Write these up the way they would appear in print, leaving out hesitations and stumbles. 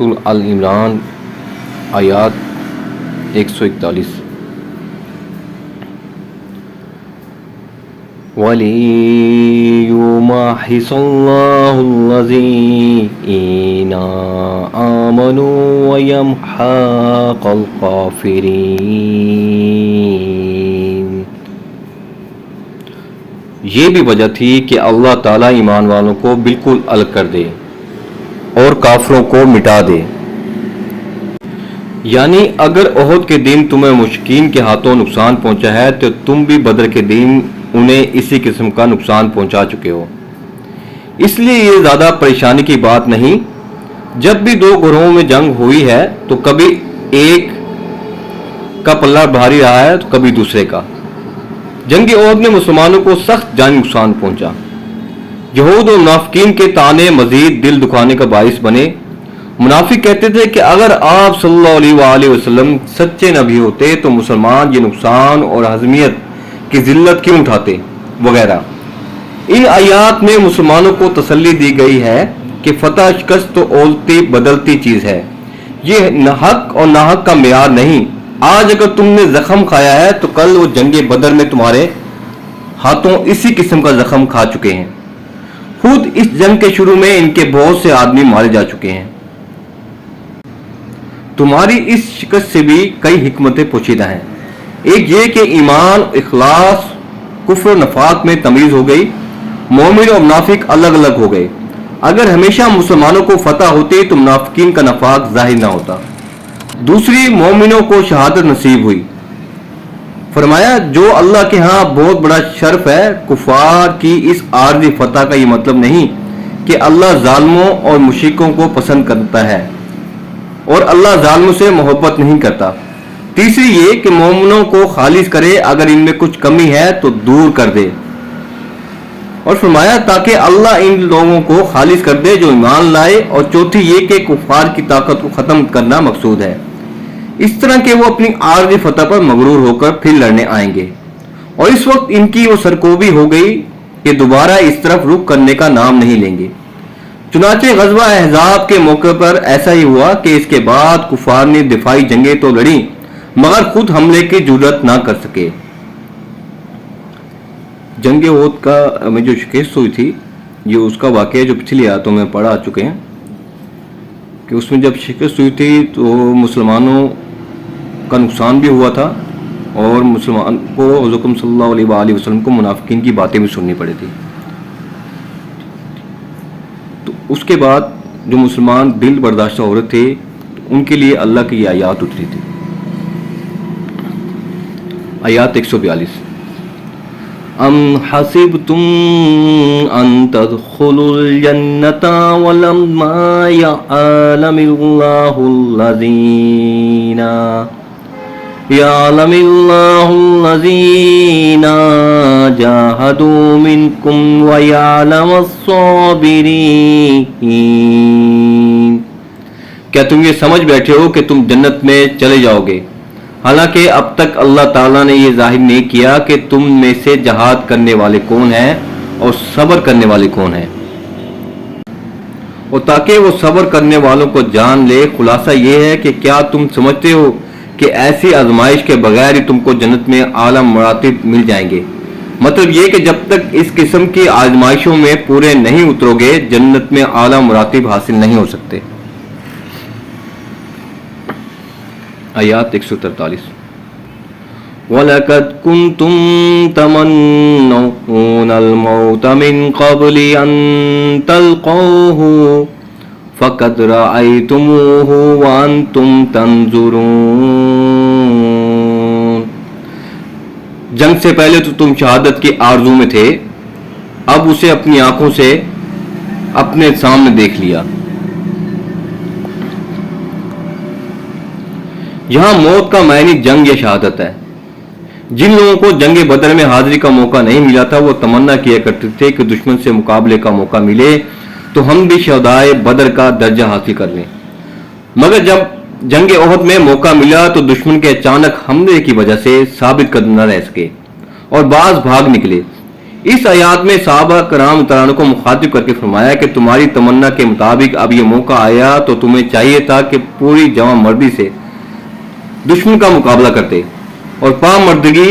سورۃ العمران آیات 141۔ وَلِيُمَحِّصَ اللَّهُ الَّذِينَ آمَنُوا وَيَمْحَقَ الْكَافِرِينَ۔ یہ بھی وجہ تھی کہ اللہ تعالیٰ ایمان والوں کو بالکل الگ کر دے اور کافروں کو مٹا دے۔ یعنی اگر احد کے دن تمہیں مشرکین کے ہاتھوں نقصان پہنچا ہے تو تم بھی بدر کے دن انہیں اسی قسم کا نقصان پہنچا چکے ہو، اس لیے یہ زیادہ پریشانی کی بات نہیں۔ جب بھی دو گروہوں میں جنگ ہوئی ہے تو کبھی ایک کا پلہ بھاری رہا ہے تو کبھی دوسرے کا۔ جنگ احد میں مسلمانوں کو سخت جانی نقصان پہنچا۔ یہود و منافقین کے طعنے مزید دل دکھانے کا باعث بنے۔ منافق کہتے تھے کہ اگر آپ صلی اللہ علیہ وآلہ وسلم سچے نبی ہوتے تو مسلمان یہ نقصان اور ہزیمت کی ذلت کیوں اٹھاتے وغیرہ۔ ان آیات میں مسلمانوں کو تسلی دی گئی ہے کہ فتح شکست تو اولتی بدلتی چیز ہے، یہ حق اور ناحق کا معیار نہیں۔ آج اگر تم نے زخم کھایا ہے تو کل وہ جنگ بدر میں تمہارے ہاتھوں اسی قسم کا زخم کھا چکے ہیں۔ خود اس جنگ کے شروع میں ان کے بہت سے آدمی مارے جا چکے ہیں۔ تمہاری اس شکست سے بھی کئی حکمتیں پوشیدہ ہیں۔ ایک یہ کہ ایمان، اخلاص، کفر و نفاق میں تمیز ہو گئی، مومن اور منافق الگ الگ ہو گئے۔ اگر ہمیشہ مسلمانوں کو فتح ہوتی تو منافقین کا نفاق ظاہر نہ ہوتا۔ دوسری، مومنوں کو شہادت نصیب ہوئی۔ فرمایا جو اللہ کے ہاں بہت بڑا شرف ہے۔ کفار کی اس عارضی فتح کا یہ مطلب نہیں کہ اللہ ظالموں اور مشرکوں کو پسند کرتا ہے اور اللہ ظالموں سے محبت نہیں کرتا۔ تیسری یہ کہ مومنوں کو خالص کرے، اگر ان میں کچھ کمی ہے تو دور کر دے۔ اور فرمایا تاکہ اللہ ان لوگوں کو خالص کر دے جو ایمان لائے۔ اور چوتھی یہ کہ کفار کی طاقت کو ختم کرنا مقصود ہے، اس طرح کہ وہ اپنی عارضی فتح پر مغرور ہو کر پھر لڑنے آئیں گے۔ اور اس وقت ان کی وہ سرکوبی ہو گئی کہ دوبارہ اس طرف رخ کرنے کا نام نہیں لیں گے۔ چنانچہ غزوہ احزاب کے موقع پر ایسا ہی ہوا کہ اس کے بعد کفار نے دفاعی جنگیں تو لڑیں مگر خود حملے کی جرأت نہ کر سکے۔ جنگ احد کا میں جو شکست ہوئی تھی، یہ اس کا واقعہ جو پچھلی آیتوں میں پڑھا چکے ہیں کہ اس میں جب شکست ہوئی تھی تو مسلمانوں کا نقصان بھی ہوا تھا اور مسلمان کو حضرت صلی اللہ علیہ وآلہ وسلم کو منافقین کی باتیں بھی سننی پڑی تھی۔ تو اس کے بعد جو مسلمان دل برداشتہ عورت تھے ان کے لیے اللہ کی یہ آیات اتری تھی۔ آیات 142۔ ام حسبتم ان تدخلوا الجنة ولما يعلم الله الذين جاهدوا منكم ويعلم الصابرين۔ کیا تم یہ سمجھ بیٹھے ہو کہ تم جنت میں چلے جاؤ گے، حالانکہ اب تک اللہ تعالیٰ نے یہ ظاہر نہیں کیا کہ تم میں سے جہاد کرنے والے کون ہیں اور صبر کرنے والے کون ہیں، اور تاکہ وہ صبر کرنے والوں کو جان لے۔ خلاصہ یہ ہے کہ کیا تم سمجھتے ہو کہ ایسی آزمائش کے بغیر ہی تم کو جنت میں اعلیٰ مراتب مل جائیں گے؟ مطلب یہ کہ جب تک اس قسم کی آزمائشوں میں پورے نہیں اترو گے جنت میں اعلیٰ مراتب حاصل نہیں ہو سکتے۔ آیات 143۔ وَلَقَدْ كُنْتُمْ تَمَنَّوْنَ الْمَوْتَ مِنْ قَبْلِ أَنْ تَلْقَوْهُ فَقَدْ رَأَيْتُمُوهُ وَأَنْتُمْ تَنْظُرُونَ۔ جنگ سے پہلے تو تم شہادت کی آرزو میں تھے، اب اسے اپنی آنکھوں سے اپنے سامنے دیکھ لیا۔ یہاں موت کا معنی جنگ یا شہادت ہے۔ جن لوگوں کو جنگ بدر میں حاضری کا موقع نہیں ملا تھا وہ تمنا کیا کرتے تھے کہ دشمن سے مقابلے کا موقع ملے تو ہم بھی شہدائے بدر کا درجہ حاصل کر لیں، مگر جب جنگ احد میں موقع ملا تو دشمن کے اچانک حملے کی وجہ سے ثابت قدم نہ رہ سکے اور بعض بھاگ نکلے۔ اس آیات میں صحابہ کرام ترانوں کو مخاطب کر کے فرمایا کہ تمہاری تمنا کے مطابق اب یہ موقع آیا تو تمہیں چاہیے تھا کہ پوری جواں مردی سے دشمن کا مقابلہ کرتے اور پامردگی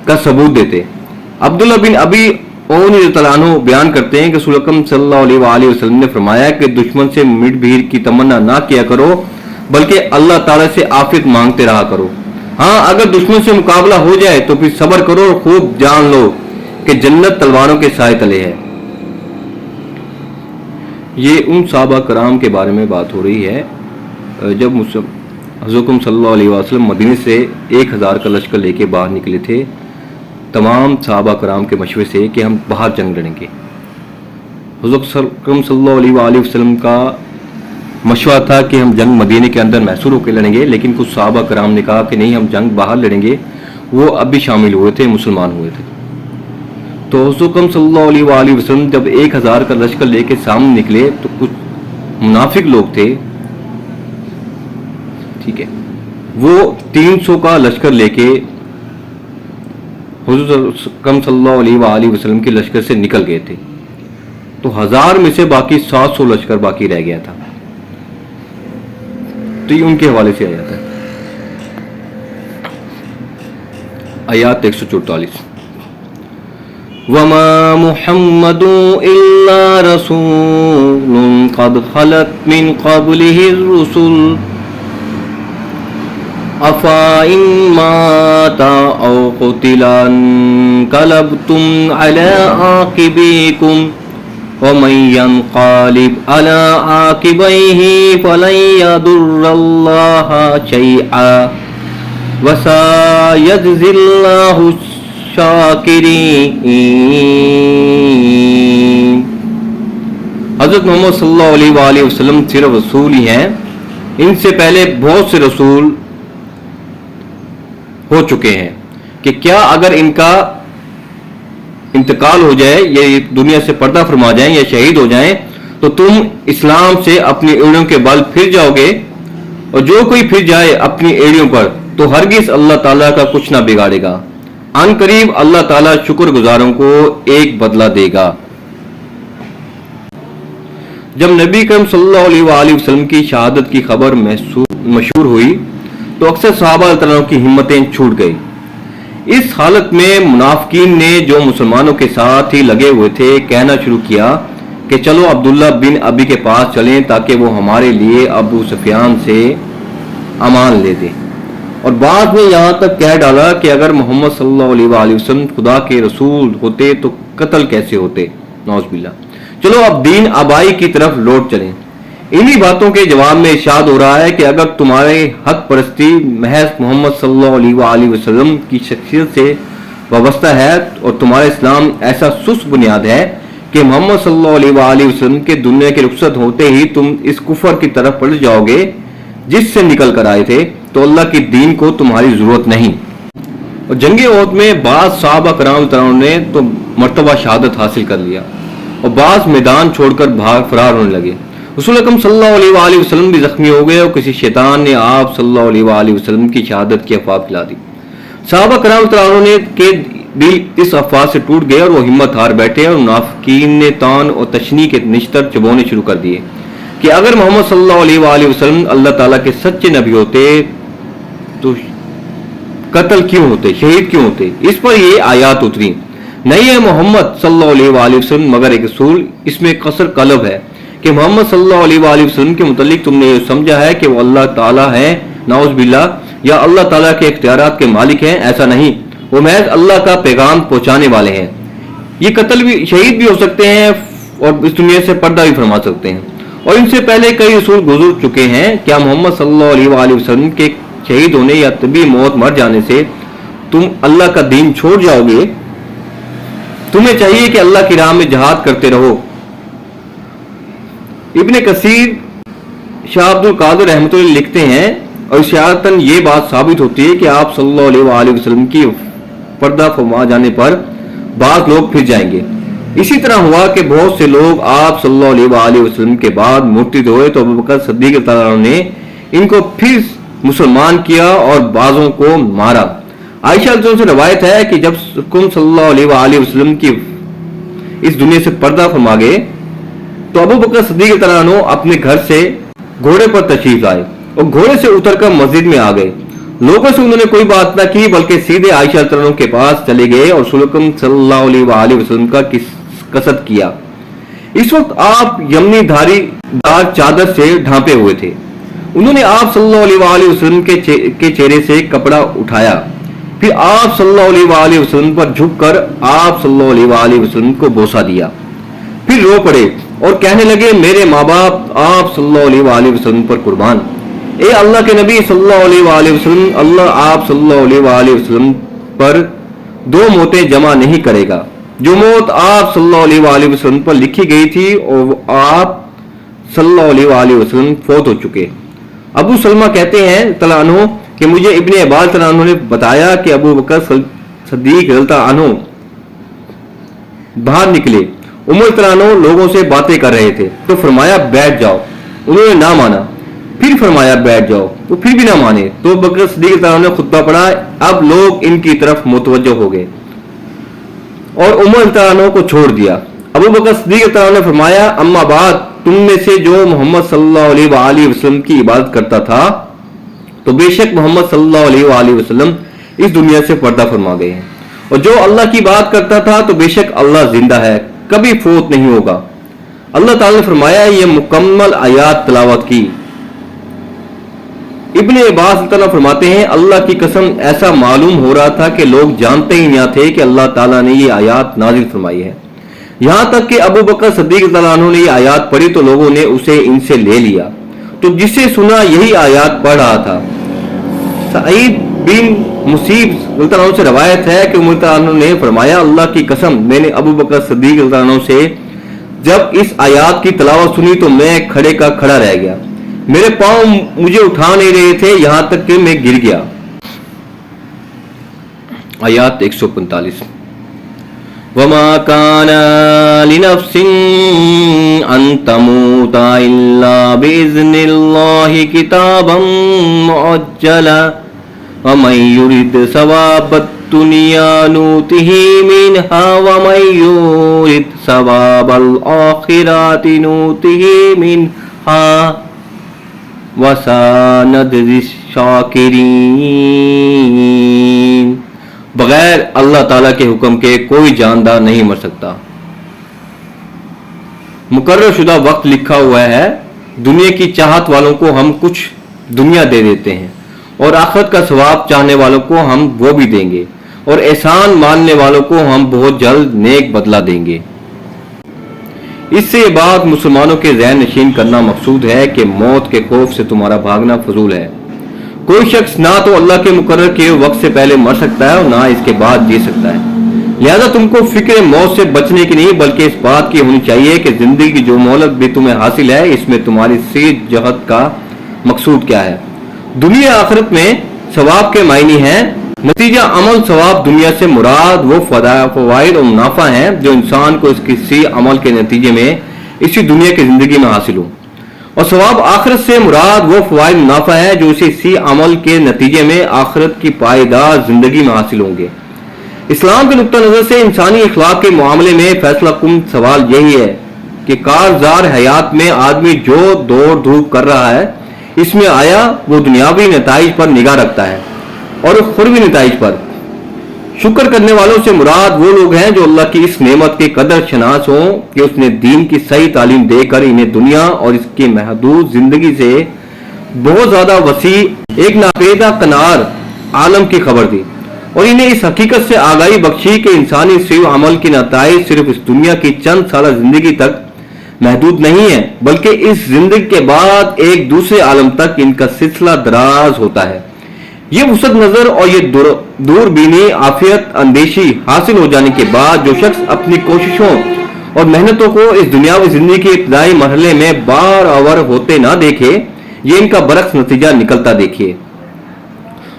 کا ثبوت دیتے۔ عبداللہ بن ابی اون رضی اللہ عنہ بیان کرتے ہیں کہ رسول اکرم صلی اللہ علیہ وآلہ وسلم نے فرمایا کہ دشمن سے مٹ بھیڑ کی تمنا نہ کیا کرو بلکہ اللہ تعالیٰ سے عافیت مانگتے رہا کرو۔ ہاں اگر دشمن سے مقابلہ ہو جائے تو پھر صبر کرو اور خوب جان لو کہ جنت تلواروں کے سائے تلے ہے۔ یہ ان صحابہ کرام کے بارے میں بات ہو رہی ہے جب حضرت صلی اللہ علیہ وسلم مدینے سے 1000 کا لشکر لے کے باہر نکلے تھے تمام صحابہ کرام کے مشورے سے کہ ہم باہر جنگ لڑیں گے۔ حضرت صلی اللہ علیہ وآلہ وسلم کا مشورہ تھا کہ ہم جنگ مدینے کے اندر محصور ہو کے لڑیں گے، لیکن کچھ صحابہ کرام نے کہا کہ نہیں، ہم جنگ باہر لڑیں گے۔ وہ اب بھی شامل ہوئے تھے، مسلمان ہوئے تھے۔ تو حضرت صلی اللہ علیہ وآلہ وسلم جب 1000 کا لشکر لے کے سامنے نکلے تو کچھ منافق لوگ تھے، ٹھیک ہے، وہ 300 کا لشکر لے کے حضرت صلی اللہ علیہ وآلہ وسلم کے لشکر سے نکل گئے تھے۔ تو 1000 میں سے باقی 700 لشکر باقی رہ گیا تھا۔ تو یہ ان کے حوالے سے آیا تھا آیات 144۔ وَمَا مُحَمَّدٌ إِلَّا رَسُولٌ قَدْ خَلَتْ مِنْ قَبْلِهِ الرُّسُلُ أَفَإِن مَاتَ أَوْ قُتِلَ انقلبتم عَلَىٰ عَاقِبِيكُمْ وَمَن يَنقَلِبْ عَلَىٰ عَاقِبَيْهِ فَلَن يَضُرَّ اللَّهَ شَيْئًا وَسَيَجْزِي اللَّهُ الشَّاكِرِينَ۔ حضرت محمد صلی اللہ علیہ وآلہ وسلم صرف رسول ہی ہیں، ان سے پہلے بہت سے رسول ہو چکے ہیں کہ کیا اگر ان کا انتقال ہو جائے یا دنیا سے پردہ فرما جائیں یا شہید ہو جائیں تو تم اسلام سے اپنی ایڑیوں کے بل پھر جاؤ گے، اور جو کوئی پھر جائے اپنی ایڑیوں پر تو ہرگز اللہ تعالیٰ کا کچھ نہ بگاڑے گا۔ ان قریب اللہ تعالیٰ شکر گزاروں کو ایک بدلہ دے گا۔ جب نبی کریم صلی اللہ علیہ وآلہ وسلم کی شہادت کی خبر مشہور ہوئی تو اکثر صحابہ عنہ کی ہمتیں چھوٹ گئی۔ اس حالت میں منافقین نے جو مسلمانوں کے ساتھ ہی لگے ہوئے تھے کہنا شروع کیا کہ چلو عبداللہ بن ابی کے پاس چلیں تاکہ وہ ہمارے لیے ابو سفیان سے امان لے دے، اور بعد میں یہاں تک کہہ ڈالا کہ اگر محمد صلی اللہ علیہ وآلہ وسلم خدا کے رسول ہوتے تو قتل کیسے ہوتے، نعوذ باللہ، چلو اب دین آبائی کی طرف لوٹ چلیں۔ انہی باتوں کے جواب میں ارشاد ہو رہا ہے کہ اگر تمہارے حق پرستی محض محمد صلی اللہ علیہ وآلہ وسلم کی شخصیت سے وابستہ ہے اور تمہارا اسلام ایسا سست بنیاد ہے کہ محمد صلی اللہ علیہ وآلہ وسلم کے دنیا کے رخصت ہوتے ہی تم اس کفر کی طرف پلٹ جاؤ گے جس سے نکل کر آئے تھے، تو اللہ کے دین کو تمہاری ضرورت نہیں۔ اور جنگ احد میں بعض صحابہ کرام نے تو مرتبہ شہادت حاصل کر لیا اور بعض میدان چھوڑ کر فرار ہونے لگے۔ رسول اکرم صلی اللہ علیہ وآلہ وسلم بھی زخمی ہو گئے اور کسی شیطان نے آپ صلی اللہ علیہ وآلہ وسلم کی شہادت کی افواہ پھیلا دی۔ صحابہ کرام نے کے دل اس افواہ سے ٹوٹ گئے اور وہ ہمت ہار بیٹھے، اور منافقین نے تان اور تشنیع کے نشتر چبونے شروع کر دیے کہ اگر محمد صلی اللہ علیہ وآلہ وسلم اللہ تعالیٰ کے سچے نبی ہوتے تو قتل کیوں ہوتے، شہید کیوں ہوتے۔ اس پر یہ آیات اتری، نہیں ہے محمد صلی اللہ علیہ وآلہ وسلم مگر ایک رسول۔ اس میں قصر قلب ہے کہ محمد صلی اللہ علیہ وآلہ وسلم کے متعلق تم نے یہ سمجھا ہے کہ وہ اللہ تعالیٰ ہیں، نعوذ باللہ، یا اللہ تعالیٰ کے اختیارات کے مالک ہیں، ایسا نہیں، وہ محض اللہ کا پیغام پہنچانے والے ہیں۔ یہ قتل بھی، شہید بھی ہو سکتے ہیں اور اس دنیا سے پردہ بھی فرما سکتے ہیں، اور ان سے پہلے کئی رسول گزر چکے ہیں۔ کیا محمد صلی اللہ علیہ وآلہ وسلم کے شہید ہونے یا طبی موت مر جانے سے تم اللہ کا دین چھوڑ جاؤ گے؟ تمہیں چاہیے کہ اللہ کی راہ میں جہاد کرتے رہو۔ ابن کثیر شاہ عبد القادر رحمۃ اللہ لکھتے ہیں، اور اشارتاً یہ بات ثابت ہوتی ہے کہ آپ صلی اللہ علیہ وآلہ وسلم کی پردہ فرما جانے پر بعض لوگ پھر جائیں گے۔ اسی طرح ہوا کہ بہت سے لوگ آپ صلی اللہ علیہ وآلہ وسلم کے بعد مرتد ہوئے تو ابوبکر صدیق رضی اللہ عنہ نے ان کو پھر مسلمان کیا اور بعضوں کو مارا۔ عائشہ رضی اللہ عنہا سے روایت ہے کہ جب صلی اللہ علیہ وآلہ وسلم کی اس دنیا سے پردہ فرما گئے تو ابو بکر صدیق رضی اللہ عنہ اپنے گھر سے گھوڑے پر تشریف لائے اور گھوڑے سے اتر کر مسجد میں آ گئے. لوگوں سے انہوں نے کوئی بات نہ کی بلکہ سیدھے عائشہ رضی اللہ عنہ کے پاس چلے گئے اور رسول اکرم صلی اللہ علیہ وآلہ وسلم کا قصد کیا. اس وقت آپ یمنی دھاری دار چادر سے ڈھانپے ہوئے تھے. انہوں نے آپ صلی اللہ علیہ وآلہ وسلم کے چہرے سے کپڑا اٹھایا, پھر آپ صلی اللہ علیہ وآلہ وسلم پر جھک کر آپ صلی اللہ علیہ وآلہ وسلم کو بوسہ دیا, پھر رو پڑے اور کہنے لگے میرے ماں باپ آپ صلی اللہ علیہ وآلہ وسلم پر قربان. اے اللہ کے نبی صلی اللہ علیہ وآلہ وسلم, اللہ آپ صلی اللہ علیہ وآلہ وسلم پر 2 موتیں جمع نہیں کرے گا. جو موت آپ صلی اللہ علیہ وآلہ وسلم پر لکھی گئی تھی اور آپ صلی اللہ علیہ وآلہ وسلم فوت ہو چکے. ابو سلمہ کہتے ہیں طلع عنہ کہ مجھے ابن عباس طلع عنہ نے بتایا کہ ابو بکر صدیق رضی اللہ عنہ باہر نکلے. عمر طلع عنہ لوگوں سے باتیں کر رہے تھے تو فرمایا بیٹھ جاؤ. انہوں نے نہ مانا. پھر فرمایا بیٹھ جاؤ تو پھر بھی نہ مانے تو بکر صدیق رضی اللہ عنہ نے خطبہ پڑھا. اب لوگ ان کی طرف متوجہ ہو گئے اور عمر رضی اللہ عنہ کو چھوڑ دیا. ابو بکر صدیق رضی اللہ عنہ نے فرمایا اما بعد, تم میں سے جو محمد صلی اللہ علیہ وآلہ وسلم کی عبادت کرتا تھا تو بے شک محمد صلی اللہ علیہ وآلہ وسلم اس دنیا سے پردہ فرما گئے ہیں, اور جو اللہ کی بات کرتا تھا تو بے شک اللہ زندہ ہے, کبھی فوت نہیں ہوگا. اللہ تعالی نے فرمایا یہ مکمل آیات تلاوت کی. ابن عباس تعالیٰ فرماتے ہیں اللہ کی قسم ایسا معلوم ہو رہا تھا کہ لوگ جانتے ہی نہ تھے کہ اللہ تعالیٰ نے یہ آیات نازل فرمائی ہے. یہاں تک کہ ابو بکر صدیق رضی اللہ عنہ نے یہ آیات پڑھی تو لوگوں نے اسے ان سے لے لیا, تو جسے سنا یہی آیات پڑھ رہا تھا. سعید بن مصیب رضی اللہ عنہ سے روایت ہے کہ عمر رضی اللہ عنہ نے فرمایا اللہ کی قسم میں نے ابو بکر صدیق رضی اللہ عنہ سے جب اس آیات کی تلاوت سنی تو میں کھڑے کا کھڑا رہ گیا, میرے پاؤں مجھے اٹھا نہیں رہے تھے یہاں تک کہ میں گر گیا. آیات 145. وما كان لنفس ان تموت الا باذن الله كتابا مؤجلا ومن يرد ثواب الدنيا نؤته منها ومن يرد ثواب الآخرة نؤته منها وسنجزي الشاكرين. بغیر اللہ تعالیٰ کے حکم کے کوئی جاندار نہیں مر سکتا. مقرر شدہ وقت لکھا ہوا ہے. دنیا کی چاہت والوں کو ہم کچھ دنیا دے دیتے ہیں اور آخرت کا ثواب چاہنے والوں کو ہم وہ بھی دیں گے, اور احسان ماننے والوں کو ہم بہت جلد نیک بدلہ دیں گے. اس سے یہ بات مسلمانوں کے ذہن نشین کرنا مقصود ہے کہ موت کے خوف سے تمہارا بھاگنا فضول ہے. کوئی شخص نہ تو اللہ کے مقرر کیے وقت سے پہلے مر سکتا ہے اور نہ اس کے بعد جی سکتا ہے. لہذا تم کو فکر موت سے بچنے کی نہیں بلکہ اس بات کی ہونی چاہیے کہ زندگی کی جو مہلت بھی تمہیں حاصل ہے اس میں تمہاری صحت جہت کا مقصود کیا ہے. دنیا آخرت میں ثواب کے معنی ہیں. نتیجہ عمل ثواب دنیا سے مراد وہ فوائد اور منافع ہیں جو انسان کو اس کسی عمل کے نتیجے میں اسی دنیا کی زندگی میں حاصل ہو, اور ثواب آخرت سے مراد وہ فوائد منافع ہے جو اسی عمل کے نتیجے میں آخرت کی پائیدار زندگی میں حاصل ہوں گے. اسلام کے نقطہ نظر سے انسانی اخلاق کے معاملے میں فیصلہ کن سوال یہی ہے کہ کارزار حیات میں آدمی جو دوڑ دھوپ کر رہا ہے اس میں آیا وہ دنیاوی نتائج پر نگاہ رکھتا ہے اور اخروی نتائج پر. شکر کرنے والوں سے مراد وہ لوگ ہیں جو اللہ کی اس نعمت کے قدر شناس ہوں کہ اس نے دین کی صحیح تعلیم دے کر انہیں دنیا اور اس کی محدود زندگی سے بہت زیادہ وسیع ایک ناپیدہ کنار عالم کی خبر دی, اور انہیں اس حقیقت سے آگاہی بخشی کہ انسانی سعی و عمل کے نتائج صرف اس دنیا کی چند سالہ زندگی تک محدود نہیں ہے بلکہ اس زندگی کے بعد ایک دوسرے عالم تک ان کا سلسلہ دراز ہوتا ہے. یہ وسعت نظر اور یہ دور بینی عافیت اندیشی حاصل ہو جانے کے بعد جو شخص اپنی کوششوں اور محنتوں کو اس دنیاوی زندگی کے ابتدائی مرحلے میں بار آور ہوتے نہ دیکھے, یہ ان کا برعکس نتیجہ نکلتا دیکھیے,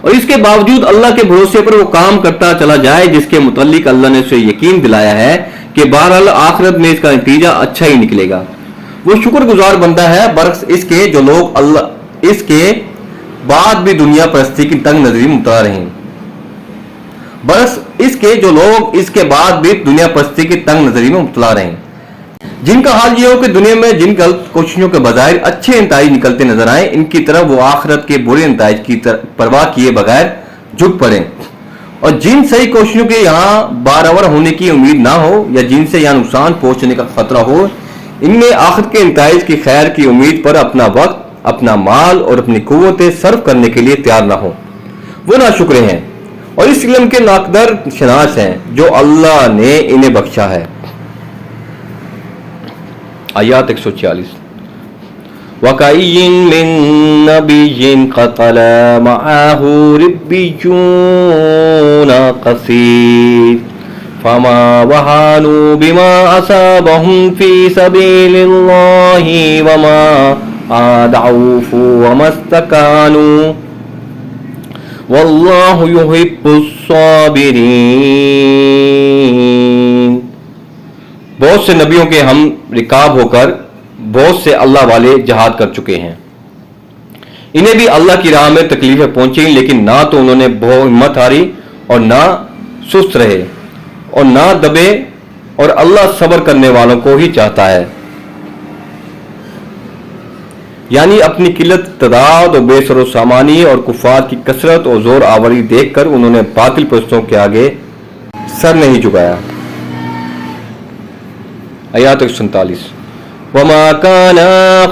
اور اس کے باوجود اللہ کے بھروسے پر وہ کام کرتا چلا جائے جس کے متعلق اللہ نے اسے یقین دلایا ہے کہ بہرحال آخرت میں اس کا نتیجہ اچھا ہی نکلے گا. وہ شکر گزار بندہ ہے برعکس اس کے جو لوگ اللہ اس کے بعد بھی دنیا پرستی کی تنگ نظری مبتلا رہیں. برعکس اس کے جو لوگ اس کے بعد بھی دنیا پرستی کی تنگ نظری میں مبتلا رہے ہیں، جن کا حال یہ ہو کہ دنیا میں جن غلط کوششوں کے بظاہر اچھے نتائج نکلتے نظر آئیں، ان کی طرف وہ آخرت کے برے نتائج کی پرواہ کیے بغیر جھک پڑیں، اور جن صحیح کوششوں کے یہاں بارآور ہونے کی امید نہ ہو یا جن سے یہاں نقصان پہنچنے کا خطرہ ہو، ان میں آخرت کے نتائج کی خیر کی امید پر اپنا وقت، اپنا مال اور اپنی قوتیں صرف کرنے کے لیے تیار نہ ہو، وہ ناشکرے ہیں اور اس علم کے ناقدر شناس ہیں جو اللہ نے انہیں بخشا ہے۔ آیات 146 وَكَأَيٍّ مِّن نَّبِيٍّ قَتَلَ مَعَهُ رِبِّيُّونَ كَثِيرٌ فَمَا وَهَنُوا بِمَا أَصَابَهُمْ فِي سَبِيلِ اللَّهِ وَمَا ضَعُفُوا وَمَا اسْتَكَانُوا وَاللَّهُ يُحِبُّ الصَّابِرِينَ۔ بہت سے نبیوں کے ہم رکاب ہو کر بہت سے اللہ والے جہاد کر چکے ہیں، انہیں بھی اللہ کی راہ میں تکلیفیں پہنچیں، لیکن نہ تو انہوں نے بہت ہمت ہاری اور نہ سست رہے اور نہ دبے، اور اللہ صبر کرنے والوں کو ہی چاہتا ہے۔ یعنی اپنی قلت تعداد اور بے سر و سامانی اور کفار کی کثرت اور زور آوری دیکھ کر انہوں نے باطل پرستوں کے آگے سر نہیں جھکایا۔ آیات 147 وَمَا كَانَ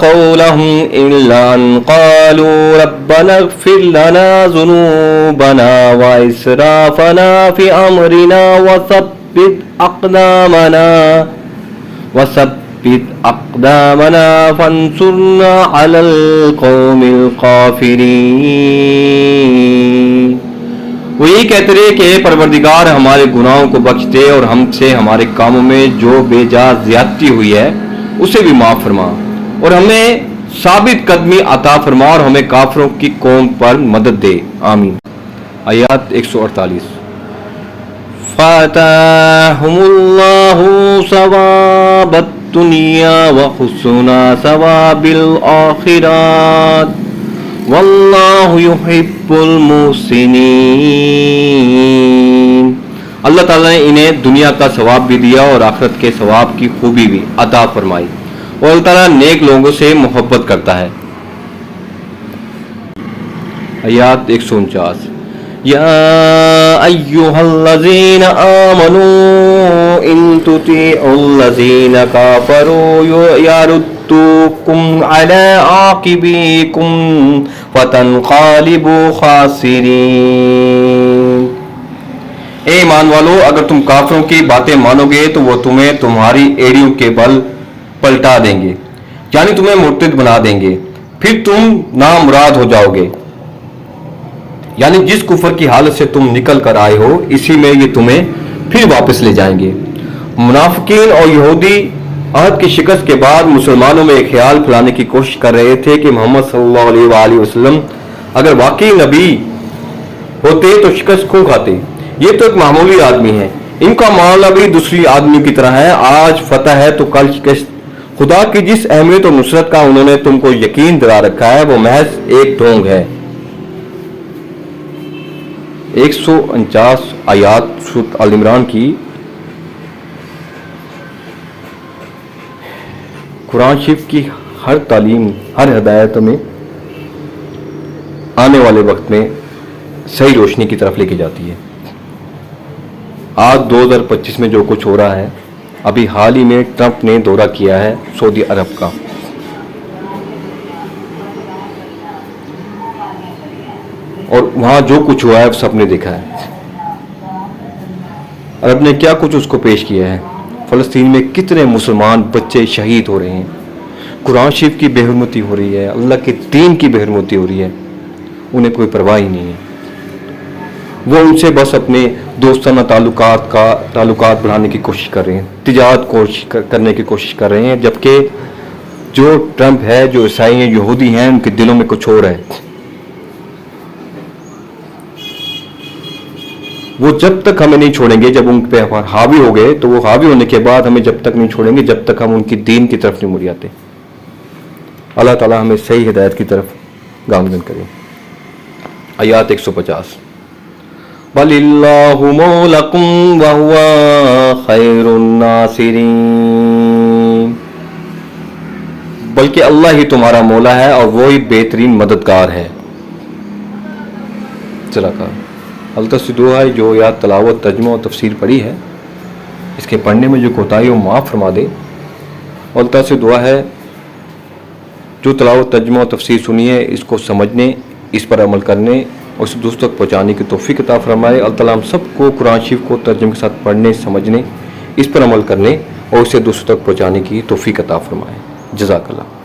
قَوْلَهُمْ إِلَّا أَن قَالُوا رَبَّنَا اغْفِرْ لَنَا ذُنُوبَنَا وَإِسْرَافَنَا فِي أَمْرِنَا وَثَبِّتْ أَقْدَامَنَا فَانصُرْنَا عَلَى الْقَوْمِ الْكَافِرِينَ۔ وہ یہی کہتے رہے کہ اے پروردگار ہمارے گناہوں کو بخش دے اور ہم سے ہمارے کاموں میں جو بے جا زیادتی ہوئی ہے اسے بھی معاف فرما، اور ہمیں ثابت قدمی عطا فرما اور ہمیں کافروں کی قوم پر مدد دے، آمین۔ آیات 148 فَآتَاهُمُ اللَّهُ ثَوَابَ الدُّنْيَا وَحُسْنَ ثَوَابِ الْآخِرَةِ وَاللَّهُ يُحِبُّ الْمُحْسِنِينَ۔ اللہ تعالیٰ نے انہیں دنیا کا ثواب بھی دیا اور آخرت کے ثواب کی خوبی بھی عطا فرمائی، اور اللہ تعالیٰ نیک لوگوں سے محبت کرتا ہے۔ آیات 149 یا ایھا الذین آمنوا ان تطیعوا الذین کفروا یردوکم علی اعقابکم فتنقلبوا خاسرین۔ اے ایمان والو، اگر تم کافروں کی باتیں مانو گے تو وہ تمہیں تمہاری ایڑیوں کے بل پلٹا دیں گے، یعنی تمہیں مرتد بنا دیں گے، پھر تم نامراد ہو جاؤ گے، یعنی جس کفر کی حالت سے تم نکل کر آئے ہو اسی میں یہ تمہیں پھر واپس لے جائیں گے۔ منافقین اور یہودی عہد کی شکست کے بعد مسلمانوں میں ایک خیال پھیلانے کی کوشش کر رہے تھے کہ محمد صلی اللہ علیہ وآلہ وسلم اگر واقعی نبی ہوتے تو شکست کیوں کھاتے، یہ تو ایک معمولی آدمی ہے، ان کا معاملہ بھی دوسری آدمی کی طرح ہے، آج فتح ہے تو کل شکست۔ خدا کی جس اہمیت اور نصرت کا انہوں نے تم کو یقین دلا رکھا ہے وہ محض ایک ڈھونگ ہے۔ 149 آیات سورۃ آل عمران کی۔ قرآن شریف کی ہر تعلیم، ہر ہدایت میں آنے والے وقت میں صحیح روشنی کی طرف لے کے جاتی ہے۔ آج 2025 میں جو کچھ ہو رہا ہے، ابھی حال ہی میں ٹرمپ نے دورہ کیا ہے سعودی عرب کا، اور وہاں جو کچھ ہوا ہے سب نے دیکھا ہے۔ عرب نے کیا کچھ اس کو پیش کیا ہے، فلسطین میں کتنے مسلمان بچے شہید ہو رہے ہیں، قرآن شریف کی بے حرمتی ہو رہی ہے، اللہ کے دین کی بے حرمتی ہو رہی ہے، انہیں کوئی پرواہ ہی نہیں ہے۔ وہ ان سے بس اپنے دوستانہ تعلقات بڑھانے کی کوشش کر رہے ہیں، تجارت کرنے کی کوشش کر رہے ہیں، جبکہ جو ٹرمپ ہے، جو عیسائی ہیں، یہودی ہیں، ان کے دلوں میں کچھ اور ہے۔ وہ جب تک ہمیں نہیں چھوڑیں گے، جب ان پہ حاوی ہو گئے تو وہ حاوی ہونے کے بعد ہمیں جب تک نہیں چھوڑیں گے جب تک ہم ان کی دین کی طرف نہیں مڑ جاتے۔ اللہ تعالیٰ ہمیں صحیح ہدایت کی طرف گامزن کرے۔ آیات 150 بل اللہ مولاکم وہو خیر الناصرین، بلکہ اللہ ہی تمہارا مولا ہے اور وہی بہترین مددگار ہے۔ چلا کر اللہ سے دعا ہے جو یا تلاوت، ترجمہ اور تفسیر پڑھی ہے، اس کے پڑھنے میں جو کوتاہی ہو معاف فرما دے۔ اور اللہ سے دعا ہے جو تلاوت، ترجمہ اور تفسیر سنی ہے اس کو سمجھنے، اس پر عمل کرنے اور اسے دوسروں تک پہنچانے کی توفیق عطا فرمائے۔ اللہ تعالیٰ ہم سب کو قرآن شریف کو ترجمے کے ساتھ پڑھنے، سمجھنے، اس پر عمل کرنے اور اسے دوسروں تک پہنچانے کی توفیق عطا فرمائے۔ جزاک اللہ۔